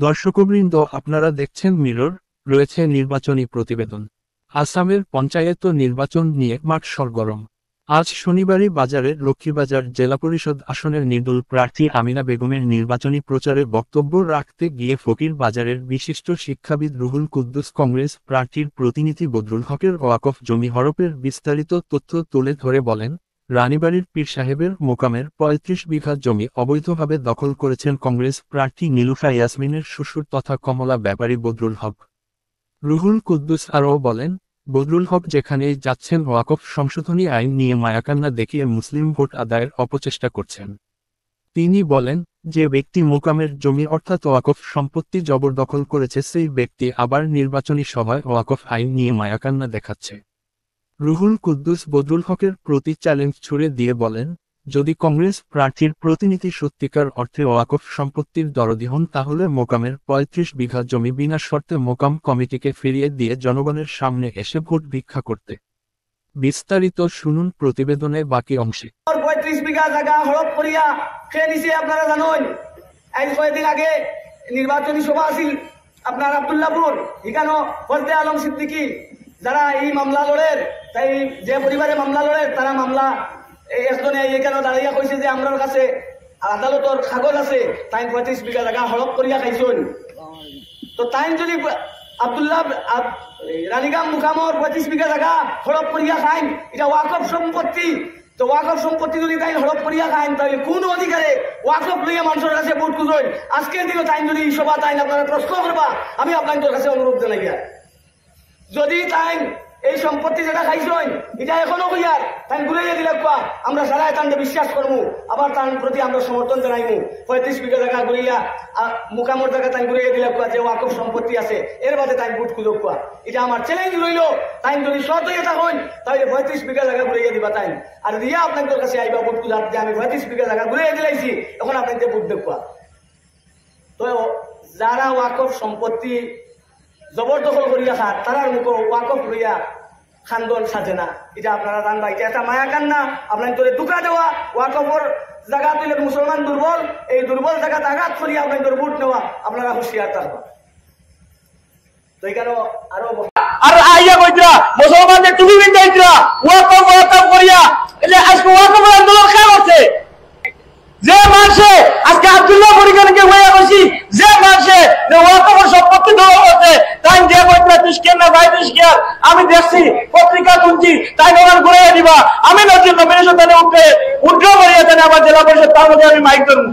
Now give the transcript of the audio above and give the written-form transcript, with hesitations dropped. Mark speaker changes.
Speaker 1: দর্শকবৃন্দ, আপনারা দেখছেন মিরর। রয়েছে নির্বাচনী প্রতিবেদন। আসামের পঞ্চায়েত নির্বাচন নিয়ে মাঠ সরগরম। আজ শনিবারই বাজারের লক্ষ্মীবাজার জেলা পরিষদ আসনের নির্দল প্রার্থী আমিনা বেগমের নির্বাচনী প্রচারে বক্তব্য রাখতে গিয়ে ফকির বাজারের বিশিষ্ট শিক্ষাবিদ রুহুল কুদ্দুস কংগ্রেস প্রার্থীর প্রতিনিধি বদরুল হকের ওয়াকফ জমি হরপের বিস্তারিত তথ্য তুলে ধরে বলেন, রানীবাড়ির পীর সাহেবের মোকামের ৩৫ বিঘা জমি অবৈধভাবে দখল করেছেন কংগ্রেস প্রার্থী নীলুফা ইয়াসমিনের শ্বশুর তথা কমলা ব্যাপারী বদরুল হক। রুহুল কুদ্দুস আরও বলেন, বদরুল হক যেখানেই যাচ্ছেন ওয়াকফ সংশোধনী আইন নিয়ে মায়াকান্না দেখিয়ে মুসলিম ভোট আদায়ের অপচেষ্টা করছেন। তিনি বলেন, যে ব্যক্তি মোকামের জমি অর্থাৎ ওয়াকফ সম্পত্তি জবরদখল করেছে সেই ব্যক্তি আবার নির্বাচনী সভায় ওয়াকফ আইন নিয়ে মায়াকান্না দেখাচ্ছে। রুহুল কুদ্দুস বদরুল হকের প্রতি চ্যালেঞ্জ ছুড়ে দিয়ে বলেন, যদি কংগ্রেস প্রার্থীর প্রতিনিধি সত্যিকার অর্থে ওয়াকফ সম্পত্তির দরদি হন তাহলে মোকামের ৩৫ বিঘা জমি বিনা শর্তে মোকাম কমিটিকে ফিরিয়ে দিয়ে জনগণের সামনে এসে ভোট ভিক্ষা করতে। বিস্তারিত শুনুন প্রতিবেদনে বাকি অংশে।
Speaker 2: ৩৫ বিঘা জায়গা হড়প করিয়া খেয়ে নিছে। আপনারা জানেন এই কয়েকদিন আগে নির্বাচনী সভা আছিল আপনার আব্দুল্লাহপুর, এখানে ফজলে আলম সিদ্দিকী যারা এই মামলা লড়ের, তাই যে পরিবারে মামলা লড়ের তারা মামলা একজনে এখানে দাঁড়িয়ে কইছে যে আমার কাছে আদালতের কাগজ আছে, তাই ৩৫ বিঘা জায়গা হড়প করিয়া খাইছেন। তো তাই যদি আব্দুল্লাহ রানীগাম মুকামর ৩৫ বিঘা জায়গা হড়প করিয়া খাইন, এটা ওয়াকফ সম্পত্তি। তো ওয়াকফ সম্পত্তি যদি তাই হড়প করিয়া খাইন তাহলে কোন অধিকারে ওয়াকফ লইয়া মানুষের কাছে ভোট খুঁজেন? আজকের দিনে তাই যদি সভা তাই আপনারা প্রশ্ন করবা, আমি আপনাদের কাছে অনুরোধ জানাই, যদি তাই এই সম্পত্তি যেটা খাইছেন এটা এখনো কইয়ার তাই ঘুরাইয়া দিলে কোয়া আমরা সারা তান্ডে বিশ্বাস করবো, আবার তার প্রতি আমরা সমর্থন জানাইমু। ৩৫ বিঘা জায়গা ঘুরাইয়া মুকামর জায়গা তাই ঘুরাইয়া দিলে কোয়া যে ওয়াকফ সম্পত্তি আছে, এর বাদে তাই ভোট খুঁজো কোয়া। এটা আমার চ্যালেঞ্জ রইল। তাই যদি সৎ হইয়া থাকেন তাহলে ৩৫ বিঘা জায়গা ঘুরাইয়া দিবা তাই, আর দিয়া আপনাদের কাছে আইবা ভোট খুঁজার যে আমি ৩৫ বিঘা জায়গা ঘুরাইয়া দিলাইছি, এখন আপনাদের ভোট দেখবা। তো যারা ওয়াকফ সম্পত্তি জবরদখল করিয়া খান তারার মুখ ওয়াকফ লইয়া খান্দন সাজে না, এটা আপনারা জানবা। এটা একটা মায়া কান্না আপনার দুকা দেওয়া। ওয়াকফর জায়গা তুলে মুসলমান দুর্বল, এই দুর্বল জায়গাতে আঘাত করিয়া আপনাদের ভোট নেওয়া, আপনারা হুঁশিয়ার থাকবা। তো এখানে আরো আর আইয়া কইরা মুসলমানদের টুপি বিন্দাইরা ওয়াকফ করিয়া এটা আজকে ওয়াকফ আন্দোলন খেয়ে আছে। যে মানুষে আজকে আব্দুল্লাহ পরিগণকে হয়ে বসি, যে মানুষে ওয়াকফের সম্পত্তি দেওয়া হচ্ছে তাই যে বইটা তুষ্কের না ভাই তুষ্কের, আমি দেখছি পত্রিকা শুনছি, তাই ওখানে ঘুরে দিবা। আমি নতুন নমিনেশন উঠে করিয়া আমার জেলা পরিষদ তার মধ্যে আমি মাইক ধরবো।